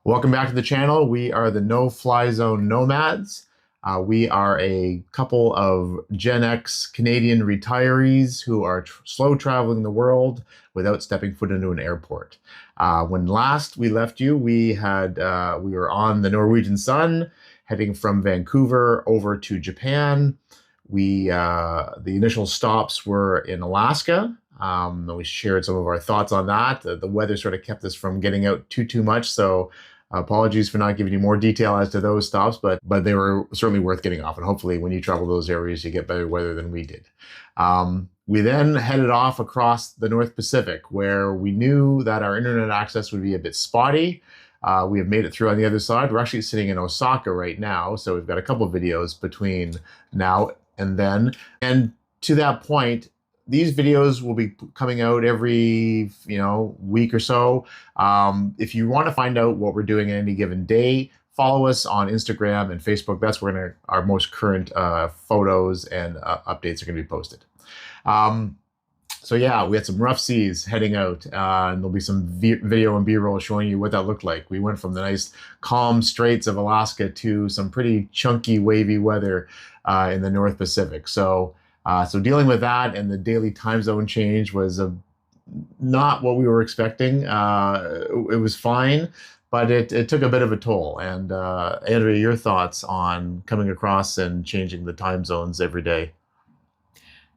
Welcome back to the channel. We are the No-Fly Zone Nomads. We are a couple of Gen X Canadian retirees who are slow traveling the world without stepping foot into an airport. When last we left you, we were on the Norwegian Sun, heading from Vancouver over to Japan. The initial stops were in Alaska. And we shared some of our thoughts on that. The weather sort of kept us from getting out too much, so apologies for not giving you more detail as to those stops, but they were certainly worth getting off. And hopefully when you travel those areas, you get better weather than we did. We then headed off across the North Pacific, where we knew that our internet access would be a bit spotty. We have made it through on the other side. We're actually sitting in Osaka right now, so we've got a couple of videos between now and then. And to that point, these videos will be coming out every, week or so. If you want to find out what we're doing at any given day, follow us on Instagram and Facebook. That's where our most current photos and updates are going to be posted. So yeah, we had some rough seas heading out, and there'll be some video and B-roll showing you what that looked like. We went from the nice calm straits of Alaska to some pretty chunky, wavy weather in the North Pacific. So dealing with that and the daily time zone change was not what we were expecting. It was fine, but it took a bit of a toll. And Andrea, your thoughts on coming across and changing the time zones every day?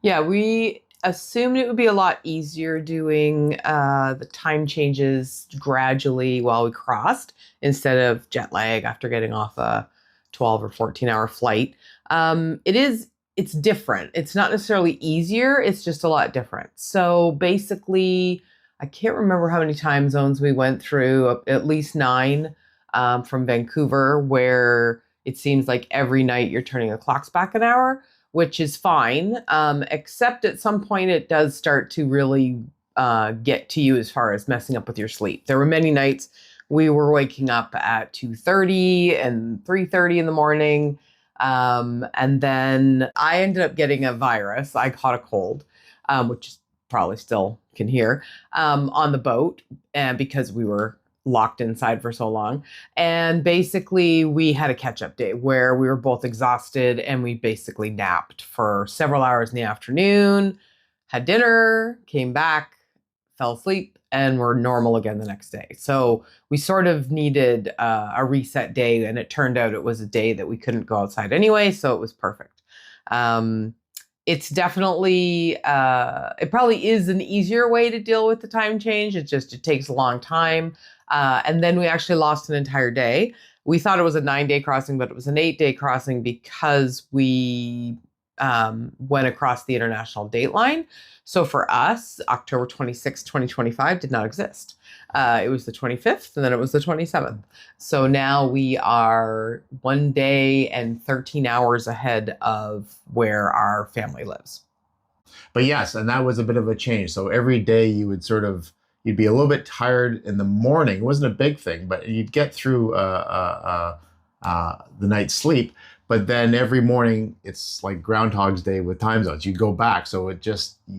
Yeah, we assumed it would be a lot easier doing the time changes gradually while we crossed instead of jet lag after getting off a 12 or 14-hour flight. It's different. It's not necessarily easier. It's just a lot different. So basically, I can't remember how many time zones we went through, at least 9 from Vancouver, where it seems like every night you're turning the clocks back an hour, which is fine, except at some point it does start to really get to you as far as messing up with your sleep. There were many nights we were waking up at 2:30 and 3:30 in the morning. And then I ended up getting a virus. I caught a cold, which probably still can hear, on the boat, and because we were locked inside for so long. And basically we had a catch-up day where we were both exhausted, and we basically napped for several hours in the afternoon, had dinner, came back, fell asleep, and were normal again the next day. So we sort of needed a reset day, and it turned out it was a day that we couldn't go outside anyway, so it was perfect. It's definitely, it probably is an easier way to deal with the time change. It takes a long time. And then we actually lost an entire day. We thought it was a 9-day crossing, but it was an 8-day crossing because we went across the international date line. So for us, October 26, 2025 did not exist. It was the 25th, and then it was the 27th. So now we are 1 day and 13 hours ahead of where our family lives. But yes, and that was a bit of a change. So every day you would you'd be a little bit tired in the morning. It wasn't a big thing, but you'd get through the night's sleep. But then every morning, it's like Groundhog's Day with time zones. You go back, so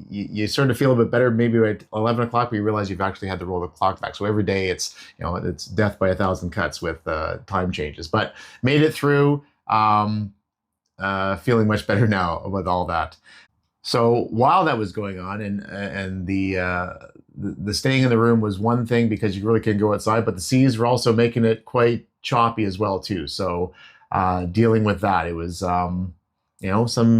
you sort of feel a bit better. Maybe at 11 o'clock, but you realize you've actually had to roll the clock back. So every day, it's death by 1,000 cuts with time changes. But made it through, feeling much better now with all that. So while that was going on, and the staying in the room was one thing because you really couldn't go outside, but the seas were also making it quite choppy as well too. So dealing with that, it was there was some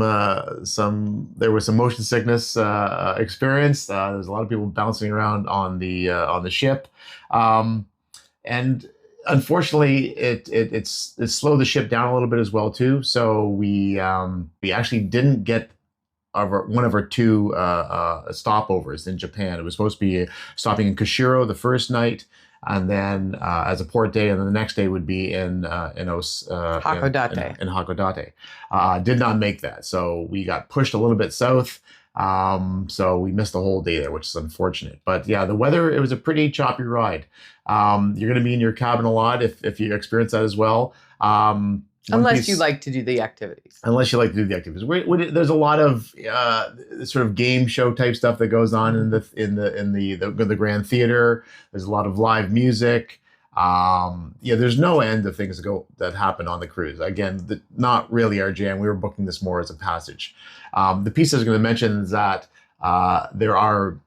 motion sickness experienced. There's a lot of people bouncing around on the ship, and unfortunately it slowed the ship down a little bit as well too. So we actually didn't get one of our 2 stopovers in Japan. It was supposed to be stopping in Kushiro the first night, and then as a port day, and then the next day would be in Hakodate. In Hakodate. Did not make that, so we got pushed a little bit south. So we missed the whole day there, which is unfortunate. But yeah, the weather, it was a pretty choppy ride. You're going to be in your cabin a lot if you experience that as well. Unless you like to do the activities. Unless you like to do the activities. There's a lot of sort of game show type stuff that goes on in the Grand Theater. There's a lot of live music. Yeah, there's no end of things that happen on the cruise. Again, not really our jam. We were booking this more as a passage. The piece I was going to mention is that there are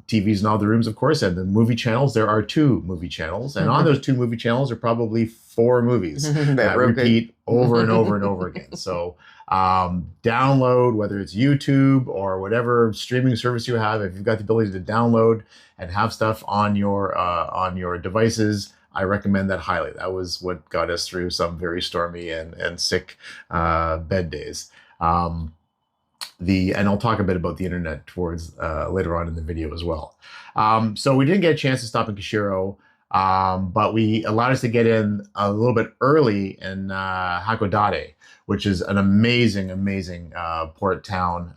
TVs in all the rooms, of course, and the movie channels. There are 2 movie channels, and on those 2 movie channels are probably 4 movies that repeat over and over and over again. So download, whether it's YouTube or whatever streaming service you have, if you've got the ability to download and have stuff on your devices, I recommend that highly. That was what got us through some very stormy and sick bed days. And I'll talk a bit about the internet towards later on in the video as well. So we didn't get a chance to stop in Kashiro, but we allowed us to get in a little bit early in Hakodate, which is an amazing, amazing port town.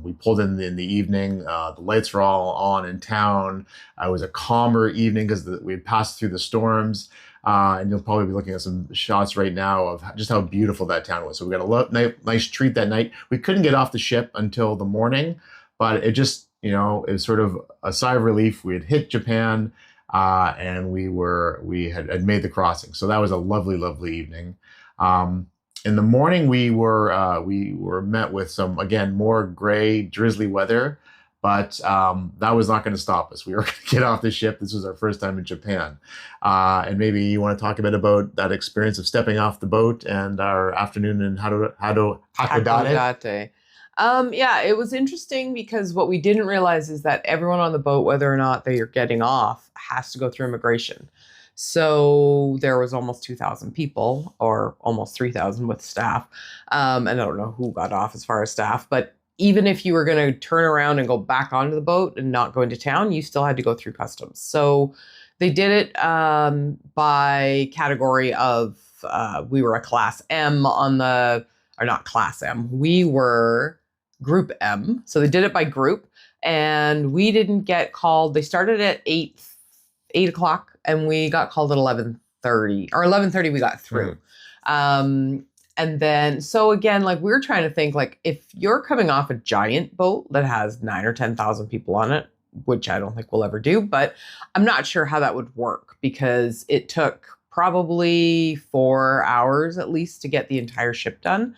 We pulled in the evening. The lights were all on in town. It was a calmer evening because we had passed through the storms. And you'll probably be looking at some shots right now of just how beautiful that town was. So we got a nice treat that night. We couldn't get off the ship until the morning, but it just, it was sort of a sigh of relief. We had hit Japan, and we had made the crossing. So that was a lovely, lovely evening. In the morning, we were met with some, again, more gray, drizzly weather. But that was not going to stop us. We were going to get off the ship. This was our first time in Japan. And maybe you want to talk a bit about that experience of stepping off the boat and our afternoon in Hakodate. Yeah, it was interesting because what we didn't realize is that everyone on the boat, whether or not they are getting off, has to go through immigration. So there was almost 2,000 people, or almost 3,000 with staff. And I don't know who got off as far as staff, but even if you were going to turn around and go back onto the boat and not go into town, you still had to go through customs. So they did it by category of, we were a class M or not class M, we were group M. So they did it by group, and we didn't get called. They started at 8 o'clock and we got called at 11:30, or 11:30 we got through. And then, so again, like we were trying to think, like if you're coming off a giant boat that has 9 or 10,000 people on it, which I don't think we'll ever do, but I'm not sure how that would work because it took probably 4 hours at least to get the entire ship done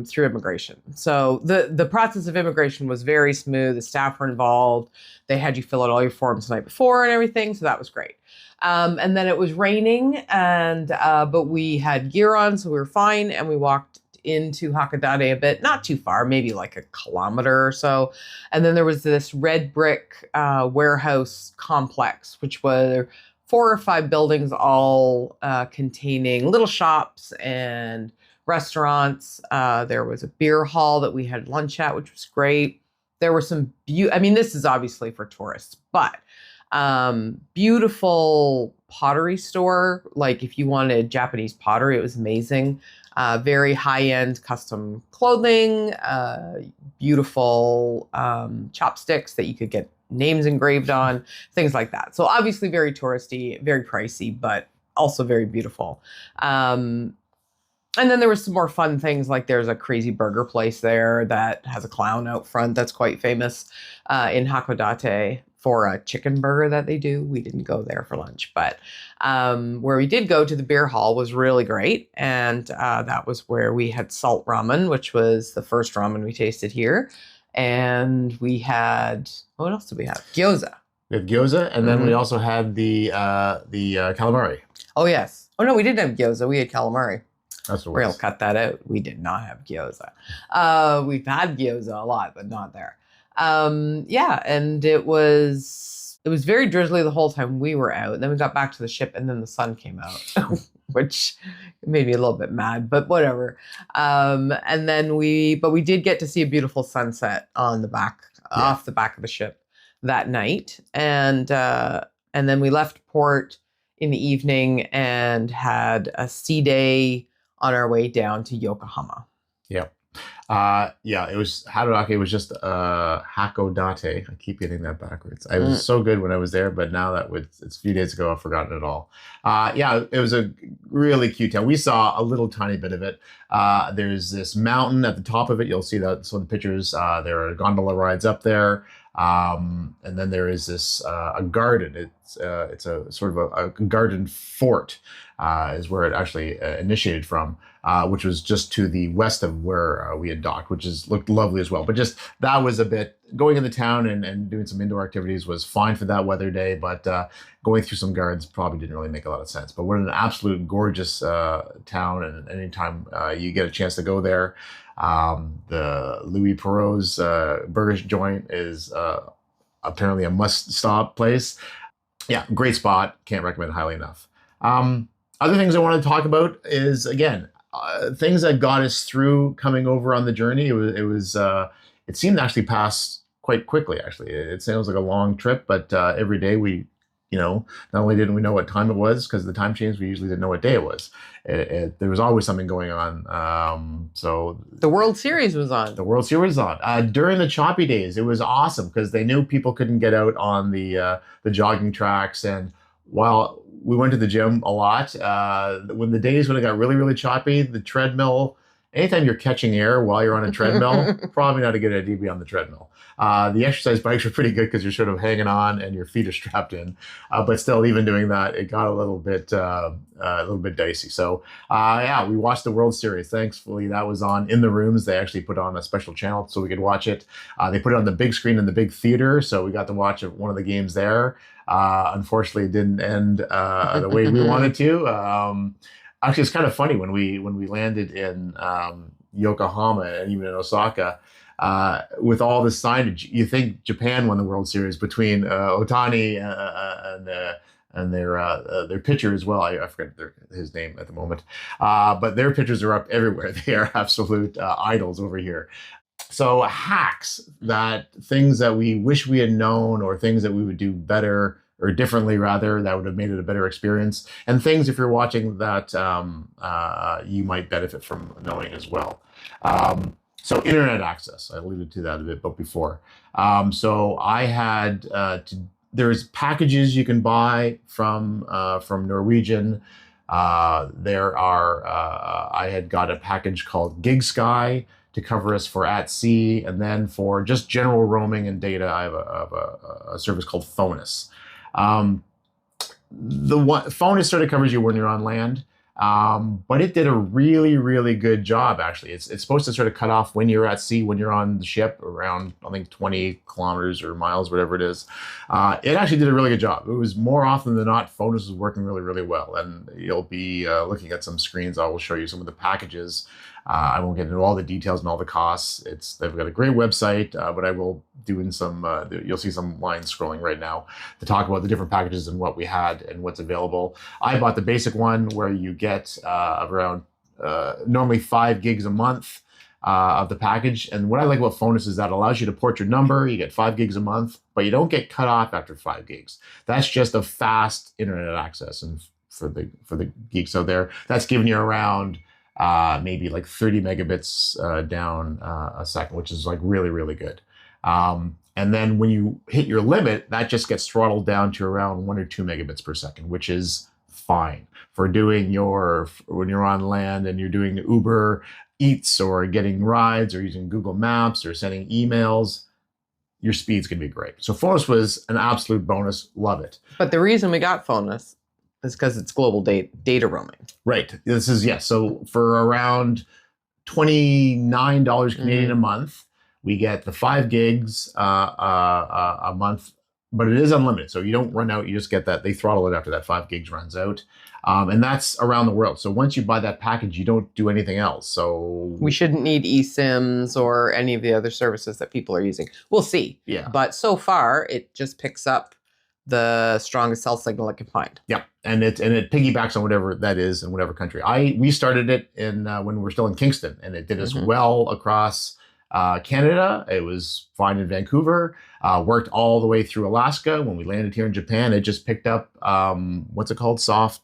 through immigration. So the process of immigration was very smooth. The staff were involved. They had you fill out all your forms the night before and everything. So that was great. And then it was raining, and but we had gear on, so we were fine. And we walked into Hakodate a bit, not too far, maybe like a kilometer or so. And then there was this red brick warehouse complex, which were 4 or 5 buildings, all containing little shops and restaurants. There was a beer hall that we had lunch at, which was great. There were some I mean, this is obviously for tourists, but beautiful pottery store. Like if you wanted Japanese pottery, it was amazing. Very high-end custom clothing, beautiful chopsticks that you could get names engraved on, things like that. So obviously very touristy, very pricey, but also very beautiful. And then there was some more fun things, like there's a crazy burger place there that has a clown out front that's quite famous in Hakodate for a chicken burger that they do. We didn't go there for lunch, but where we did go to the beer hall was really great. And that was where we had salt ramen, which was the first ramen we tasted here. And we had, what else did we have? Gyoza. We had gyoza, and then we also had the calamari. Oh, yes. Oh, no, we didn't have gyoza. We had calamari. That's what we're going to cut that out. We did not have gyoza. We've had gyoza a lot, but not there. Yeah, and it was very drizzly the whole time we were out. Then we got back to the ship, and then the sun came out, which made me a little bit mad, but whatever. And then we did get to see a beautiful sunset on the back, off the back of the ship that night. And then we left port in the evening and had a sea day on our way down to Yokohama. Yeah. It was Hakodate. It was just Hakodate. I keep getting that backwards. I was so good when I was there, but now that it's a few days ago, I've forgotten it all. It was a really cute town. We saw a little tiny bit of it. There's this mountain at the top of it. You'll see that. So the pictures. There are gondola rides up there. And then there is this a garden. It's a sort of a garden fort is where it actually initiated from, which was just to the west of where we had docked, which looked lovely as well. But just that was a bit going in the town and doing some indoor activities was fine for that weather day, but going through some gardens probably didn't really make a lot of sense. But we're in an absolute gorgeous town, and anytime you get a chance to go there, the Louis Perot's burger joint is apparently a must-stop place. Yeah, great spot. Can't recommend it highly enough. Other things I want to talk about is, again, things that got us through coming over on the journey. It seemed to actually pass quite quickly, actually. It sounds like a long trip, but every day not only didn't we know what time it was because the time changed, we usually didn't know what day it was. There was always something going on. So the World Series was on. The World Series was on. During the choppy days, it was awesome because they knew people couldn't get out on the jogging tracks. And while we went to the gym a lot, when it got really, really choppy, the treadmill, anytime you're catching air while you're on a treadmill, probably not a good idea to be on the treadmill. The exercise bikes are pretty good because you're sort of hanging on and your feet are strapped in. But still, even doing that, it got a little bit dicey. So we watched the World Series. Thankfully, that was on in the rooms. They actually put on a special channel so we could watch it. They put it on the big screen in the big theater, so we got to watch one of the games there. Unfortunately, it didn't end the way we wanted to. Actually, it's kind of funny when we landed in Yokohama and even in Osaka, with all this signage, you think Japan won the World Series between Otani and their pitcher as well. I forget his name at the moment, but their pitchers are up everywhere. They are absolute idols over here. So hacks, things that we wish we had known, or things that we would do better or differently, rather, that would have made it a better experience, and things, if you're watching, that you might benefit from knowing as well. So internet access, I alluded to that a bit before. So I had there's packages you can buy from Norwegian. I had got a package called Gig Sky to cover us for at sea, and then for just general roaming and data, I have a service called Fonus. Fonus sort of covers you when you're on land, but it did a really, really good job, actually. It's supposed to sort of cut off when you're at sea, when you're on the ship, around, I think, 20 kilometers or miles, whatever it is. It actually did a really good job. It was more often than not, Fonus was working really, really well. And you'll be looking at some screens. I will show you some of the packages. I won't get into all the details and all the costs. They've got a great website, but I will do in some, you'll see some lines scrolling right now to talk about the different packages and what we had and what's available. I bought the basic one where you get around normally 5 gigs a month of the package. And what I like about Fonus is that allows you to port your number. You get 5 gigs a month, but you don't get cut off after 5 gigs. That's just a fast internet access. And for the geeks out there, that's giving you around maybe like 30 megabits down a second, which is like really, really good. And then when you hit your limit, that just gets throttled down to around 1 or 2 megabits per second, which is fine for doing when you're on land and you're doing Uber Eats or getting rides or using Google Maps or sending emails. Your speed's gonna be great. So Fonus was an absolute bonus. Love it. But the reason we got Fonus is because it's global data roaming. Right. This is, yes. So for around $29 Canadian a month, we get the 5 gigs a month, but it is unlimited. So you don't run out. You just get that. They throttle it after that 5 gigs runs out. And that's around the world. So once you buy that package, you don't do anything else. So we shouldn't need eSIMs or any of the other services that people are using. We'll see. Yeah. But so far, it just picks up the strongest cell signal it can find. Yeah, and it piggybacks on whatever that is in whatever country. We started it in when we were still in Kingston, and it did as well across Canada. It was fine in Vancouver. Worked all the way through Alaska. When we landed here in Japan, it just picked up what's it called? SoftBank,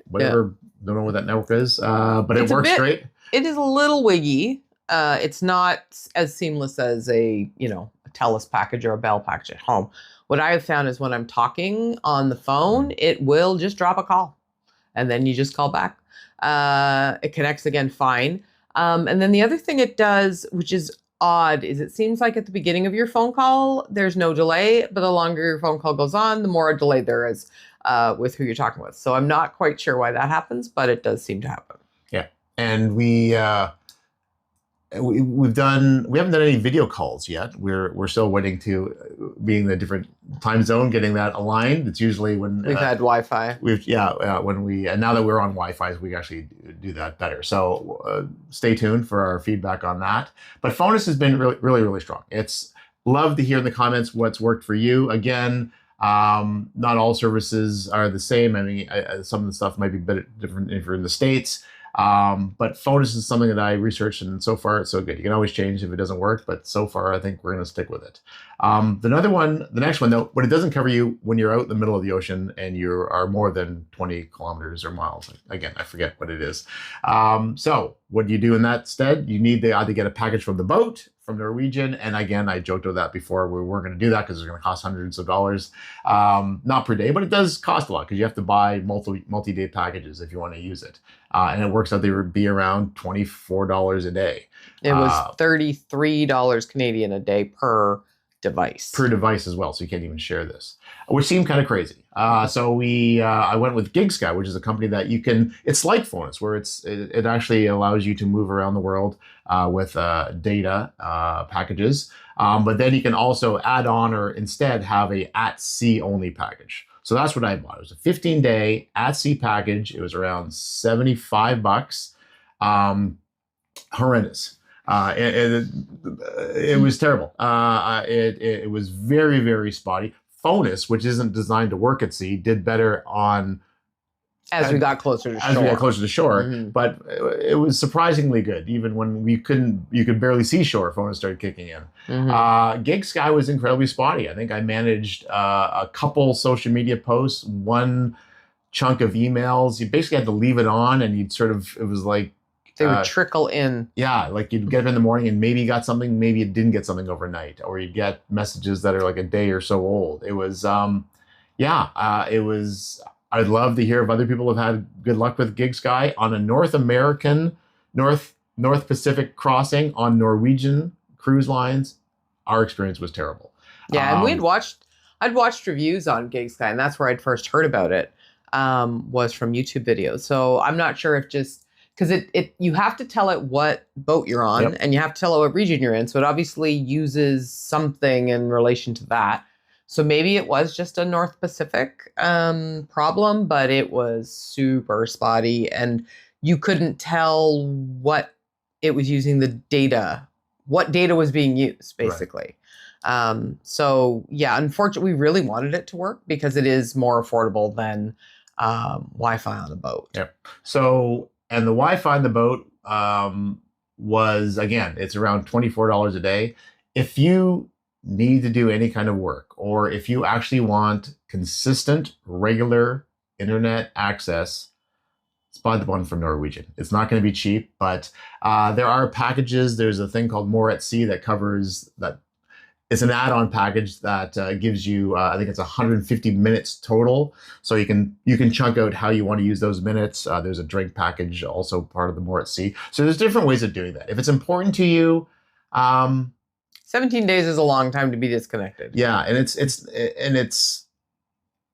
whatever. Yeah. Don't know what that network is, but it works great. It is a little wiggy. It's not as seamless as a TELUS package or a Bell package at home. What I have found is when I'm talking on the phone, it will just drop a call and then you just call back. It connects again fine. And then the other thing it does, which is odd is it seems like at the beginning of your phone call, there's no delay, but the longer your phone call goes on, the more delay there is with who you're talking with. So I'm not quite sure why that happens, but it does seem to happen. Yeah. And we haven't done any video calls yet. We're still waiting to being the different time zone, getting that aligned. It's usually when We've had Wi-Fi. And now that we're on Wi-Fi, we actually do that better. So stay tuned for our feedback on that. But Phonus has been really, really, really strong. It's love to hear in the comments what's worked for you. Again, not all services are the same. I mean, some of the stuff might be a bit different if you're in the States. But Phonus is something that I researched, and so far it's so good. You can always change if it doesn't work, but so far I think we're going to stick with it. The next one though, but it doesn't cover you when you're out in the middle of the ocean and you are more than 20 kilometers or miles. Again, I forget what it is. So what do you do in that stead? You need to either get a package from the boat, from Norwegian, and again, I joked about that before. We weren't going to do that because it's going to cost hundreds of dollars, not per day, but it does cost a lot because you have to buy multi-day packages if you want to use it. And it works out they would be around $24 a day. It was $33 Canadian a day per device. Per device as well, so you can't even share this, which seemed kind of crazy. So I went with GigSky, which is a company that you can. It's like Phonus, where it actually allows you to move around the world with data packages, but then you can also add on or instead have a at sea only package. So that's what I bought. It was a 15-day at sea package. It was around $75. Horrendous. It was terrible. It was very, very spotty. Phonus, which isn't designed to work at sea, did better as we got closer to shore. Mm-hmm. But it was surprisingly good. Even when you could barely see shore, Phonus started kicking in. Mm-hmm. GigSky was incredibly spotty. I think I managed a couple social media posts, one chunk of emails. You basically had to leave it on, and it was like they would trickle in. Yeah, like you'd get up in the morning and maybe you got something, maybe you didn't get something overnight, or you get messages that are like a day or so old. It was, it was. I'd love to hear if other people have had good luck with GigSky on a North Pacific crossing on Norwegian cruise lines. Our experience was terrible. Yeah, and I'd watched reviews on GigSky, and that's where I'd first heard about it. Was from YouTube videos. So I'm not sure if just because you have to tell it what boat you're on, yep, and you have to tell it what region you're in. So it obviously uses something in relation to that. So maybe it was just a North Pacific problem, but it was super spotty, and you couldn't tell what it was using what data was being used, basically. Right. So yeah, unfortunately, we really wanted it to work because it is more affordable than Wi-Fi on the boat. Yep. So, and the Wi-Fi on the boat was, again, it's around $24 a day. If you need to do any kind of work, or if you actually want consistent, regular internet access, buy the one from Norwegian. It's not going to be cheap, but there are packages. There's a thing called More at Sea that covers that. It's an add-on package that gives you, I think it's 150 minutes total. So you can chunk out how you want to use those minutes. There's a drink package, also part of the More at Sea. So there's different ways of doing that. If it's important to you, 17 days is a long time to be disconnected. Yeah,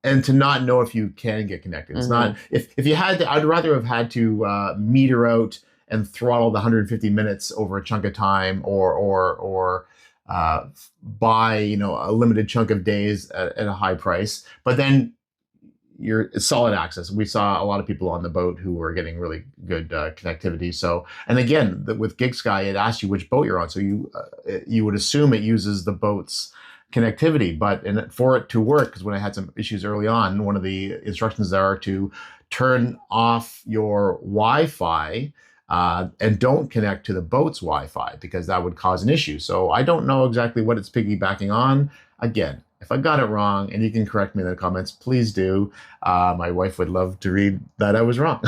and to not know if you can get connected. It's not, if you had to, I'd rather have had to meter out and throttle the 150 minutes over a chunk of time, or buy, a limited chunk of days at a high price, but then it's solid access. We saw a lot of people on the boat who were getting really good connectivity. So, and again, with GigSky, it asks you which boat you're on. So you would assume it uses the boat's connectivity, but for it to work, because when I had some issues early on, one of the instructions are to turn off your Wi-Fi and don't connect to the boat's Wi-Fi, because that would cause an issue. So I don't know exactly what it's piggybacking on. Again, if I got it wrong, and you can correct me in the comments, please do. My wife would love to read that I was wrong.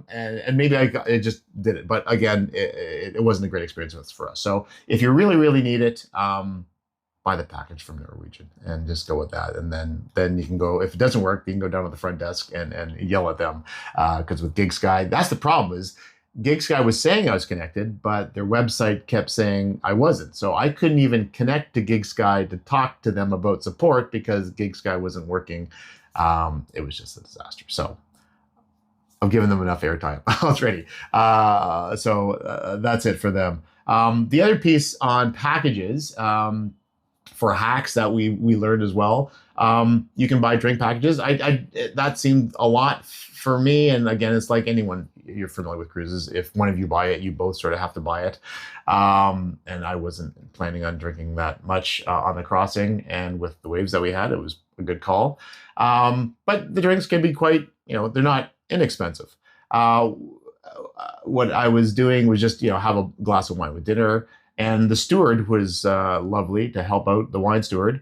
And maybe it just did it. But again, it wasn't a great experience for us. So if you really, really need it, buy the package from Norwegian and just go with that. And then you can go, if it doesn't work, you can go down to the front desk and yell at them. Because with GigSky, that's the problem is, GigSky was saying I was connected, but their website kept saying I wasn't. So I couldn't even connect to GigSky to talk to them about support because GigSky wasn't working. It was just a disaster. So I've given them enough airtime. Already. That's it for them. The other piece on packages, for hacks that we learned as well. You can buy drink packages. That seemed a lot for me. And again, it's like anyone, you're familiar with cruises. If one of you buy it, you both sort of have to buy it. And I wasn't planning on drinking that much on the crossing. And with the waves that we had, it was a good call. But the drinks can be quite, they're not inexpensive. What I was doing was just, have a glass of wine with dinner. And the steward was lovely to help out, the wine steward.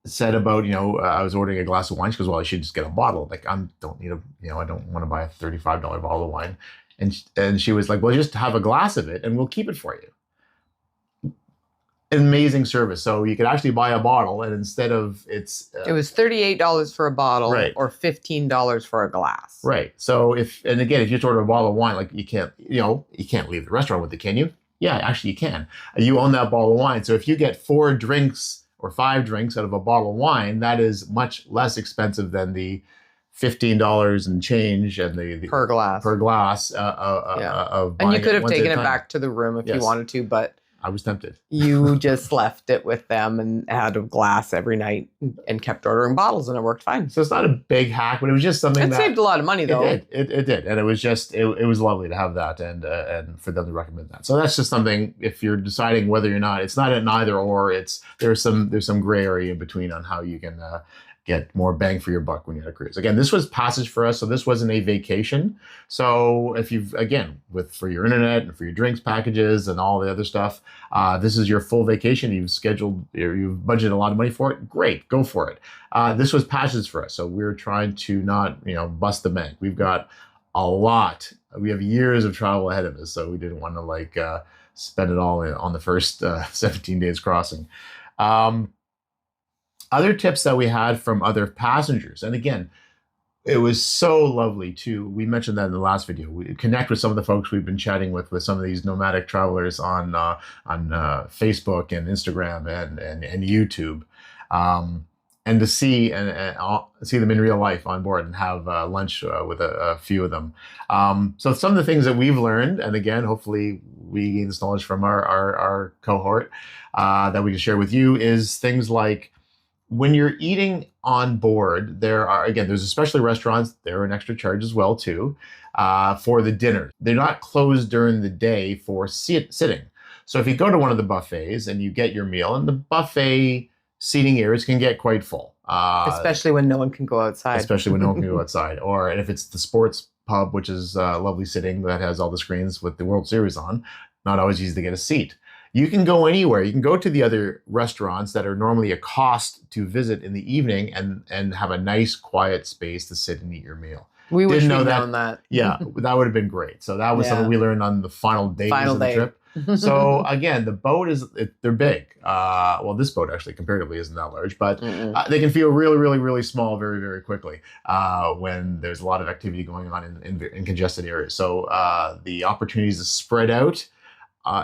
Said about, I was ordering a glass of wine. She goes, well, I should just get a bottle. Like, I don't need I don't want to buy a $35 bottle of wine. And she was like, well, just have a glass of it and we'll keep it for you. Amazing service. So you could actually buy a bottle, and instead of it was $38 for a bottle, right, or $15 for a glass. Right. So if you just order a bottle of wine, like you can't leave the restaurant with it, can you? Yeah, actually you can. You own that bottle of wine. So if you get 4 drinks or 5 drinks out of a bottle of wine, that is much less expensive than the $15 and change and the per glass of and you could have taken it back to the room if you wanted to, but I was tempted. You just left it with them and had a glass every night and kept ordering bottles, and it worked fine. So it's not a big hack, but it was just something that saved a lot of money, though. It did, and it was just it was lovely to have that, and for them to recommend that. So that's just something. If you're deciding whether or not, it's not an either or. There's some gray area in between on how you can get more bang for your buck when you're at a cruise. Again, this was passage for us, so this wasn't a vacation. So if you've, again, for your internet and for your drinks packages and all the other stuff, this is your full vacation. You've budgeted a lot of money for it. Great, go for it. This was passage for us, so we're trying to not, bust the bank. We've got a lot. We have years of travel ahead of us, so we didn't want to spend it all on the first 17 days crossing. Other tips that we had from other passengers, and again, it was so lovely too. We mentioned that in the last video. We connect with some of the folks we've been chatting with some of these nomadic travelers on Facebook and Instagram and YouTube, and to see see them in real life on board and have lunch with a few of them. So some of the things that we've learned, and again, hopefully we gain this knowledge from our cohort that we can share with you, is things like, when you're eating on board, there's especially restaurants, they're an extra charge as well too, for the dinner. They're not closed during the day for sitting. So if you go to one of the buffets and you get your meal, and the buffet seating areas can get quite full. Especially when no one can go outside. Or if it's the sports pub, which is lovely sitting that has all the screens with the World Series on, not always easy to get a seat. You can go anywhere. You can go to the other restaurants that are normally a cost to visit in the evening and have a nice quiet space to sit and eat your meal. We wish we'd known that. Yeah, that would have been great. So that was something we learned on the final day of the trip. So again, the boat they're big. Well, this boat actually comparatively isn't that large, but they can feel really, really, really small very, very quickly when there's a lot of activity going on in congested areas. So the opportunities to spread out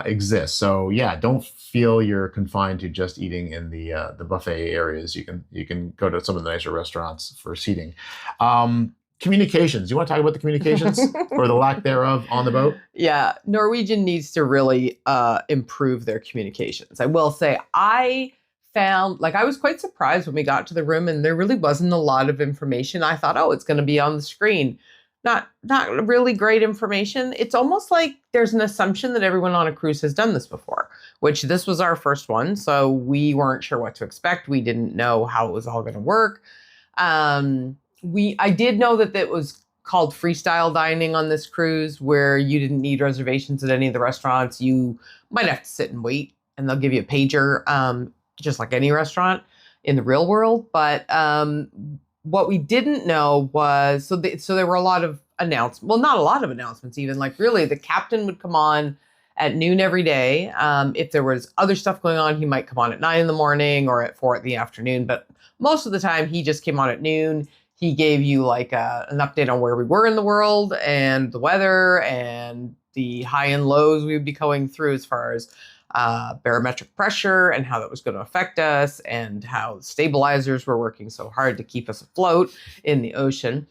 exists. So yeah, don't feel you're confined to just eating in the buffet areas. You can go to some of the nicer restaurants for seating. Communications. You want to talk about the communications or the lack thereof on the boat? Yeah, Norwegian needs to really improve their communications. I will say, I found, I was quite surprised when we got to the room and there really wasn't a lot of information. I thought, oh, it's going to be on the screen. Not really great information. It's almost like there's an assumption that everyone on a cruise has done this before, which this was our first one. So we weren't sure what to expect. We didn't know how it was all going to work. I did know that it was called freestyle dining on this cruise, where you didn't need reservations at any of the restaurants. You might have to sit and wait, and they'll give you a pager, just like any restaurant in the real world. But what we didn't know was, so there were a lot of announcements. Well, not a lot of announcements even. Really, the captain would come on at noon every day. If there was other stuff going on, he might come on at 9 in the morning or at 4 in the afternoon. But most of the time, he just came on at noon. he gave you like an update on where we were in the world and the weather and the high and lows we would be going through as far as barometric pressure and how that was going to affect us, and how stabilizers were working so hard to keep us afloat in the ocean,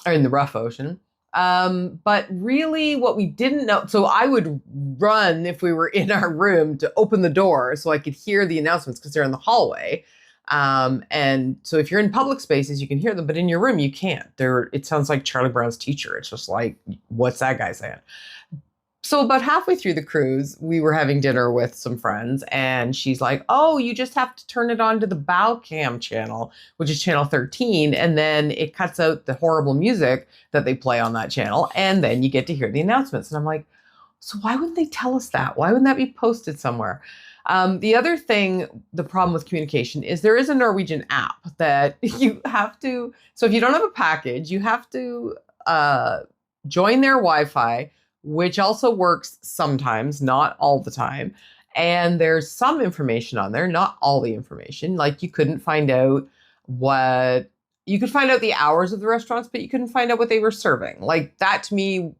or in the rough ocean. But really what we didn't know, so I would run if we were in our room to open the door so I could hear the announcements because they're in the hallway. And so if you're in public spaces, you can hear them, but in your room, you can't. It sounds like Charlie Brown's teacher. It's just like, what's that guy saying? So about halfway through the cruise, we were having dinner with some friends, and she's like, oh, you just have to turn it on to the bow cam channel, which is channel 13. And then it cuts out the horrible music that they play on that channel. And then you get to hear the announcements. And I'm like, so why wouldn't they tell us that? Why wouldn't that be posted somewhere? The other thing, the problem with communication is there is a Norwegian app that you have to, so if you don't have a package, you have to join their Wi-Fi, which also works sometimes, not all the time. And there's some information on there, not all the information. Like you couldn't find out you could find out the hours of the restaurants, but you couldn't find out what they were serving. Like that to me,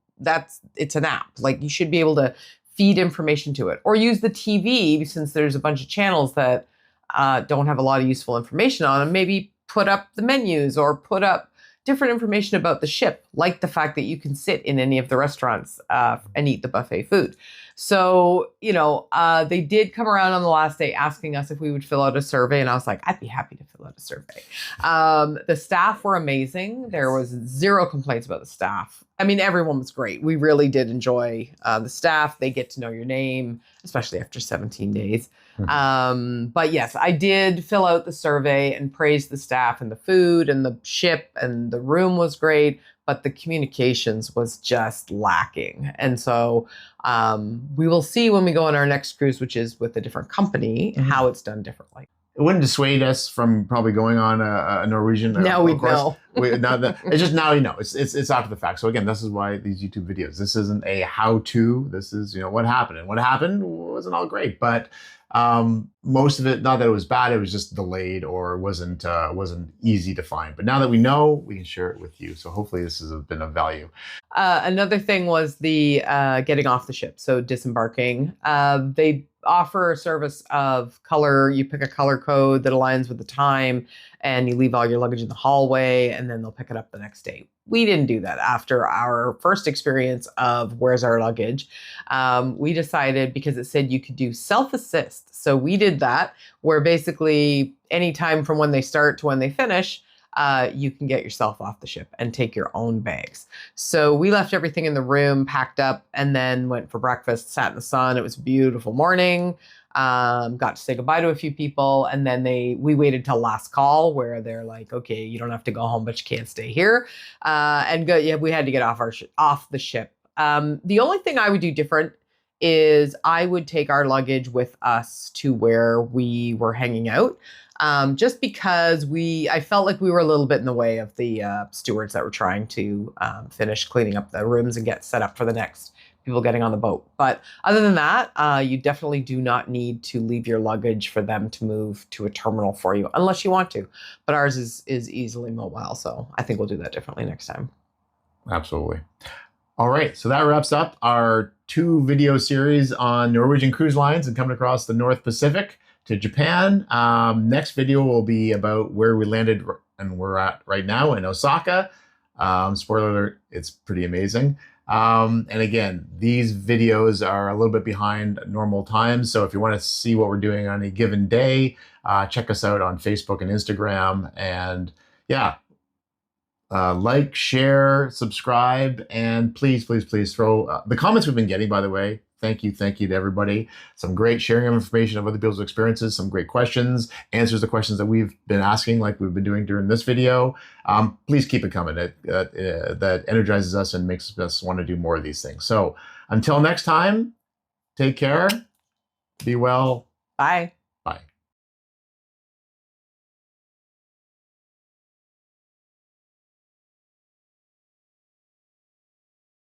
it's an app. Like you should be able to feed information to it, or use the TV, since there's a bunch of channels that don't have a lot of useful information on them. Maybe put up the menus or put up different information about the ship, like the fact that you can sit in any of the restaurants and eat the buffet food. So, they did come around on the last day asking us if we would fill out a survey. And I was like, I'd be happy to fill out a survey. The staff were amazing. There was zero complaints about the staff. I mean, everyone was great. We really did enjoy the staff. They get to know your name, especially after 17 days. But yes, I did fill out the survey and praise the staff and the food and the ship, and the room was great, but the communications was just lacking. And so we will see when we go on our next cruise, which is with a different company, how it's done differently. It wouldn't dissuade us from probably going on a Norwegian. Now we know. It's just now you know. It's after the fact. So again, this is why these YouTube videos. This isn't a how-to. This is what happened, and what happened wasn't all great, but most of it, not that it was bad, it was just delayed or wasn't easy to find. But now that we know, we can share it with you. So hopefully this has been of value. Another thing was the getting off the ship. So disembarking. They offer a service of color. You pick a color code that aligns with the time, and you leave all your luggage in the hallway, and then they'll pick it up the next day. We didn't do that after our first experience of where's our luggage. We decided, because it said you could do self-assist. So we did that, where basically any time from when they start to when they finish, you can get yourself off the ship and take your own bags. So we left everything in the room, packed up, and then went for breakfast, sat in the sun. It was a beautiful morning. Got to say goodbye to a few people, and then we waited till last call, where they're like, okay, you don't have to go home, but you can't stay here. We had to get off the ship. The only thing I would do different is I would take our luggage with us to where we were hanging out. Just because I felt like we were a little bit in the way of the stewards that were trying to finish cleaning up the rooms and get set up for the next people getting on the boat. But other than that, you definitely do not need to leave your luggage for them to move to a terminal for you, unless you want to. But ours is easily mobile, so I think we'll do that differently next time. Absolutely. All right, so that wraps up our 2 video series on Norwegian Cruise Lines and coming across the North Pacific to Japan. Next video will be about where we landed and we're at right now in Osaka. Spoiler alert, it's pretty amazing. And again, these videos are a little bit behind normal times. So if you want to see what we're doing on a given day, check us out on Facebook and Instagram. And yeah, like, share, subscribe, and please throw the comments we've been getting, by the way. Thank you to everybody. Some great sharing of information of other people's experiences, some great questions, answers to questions that we've been asking, like we've been doing during this video. Please keep it coming. That energizes us and makes us want to do more of these things. So until next time, take care, be well. Bye.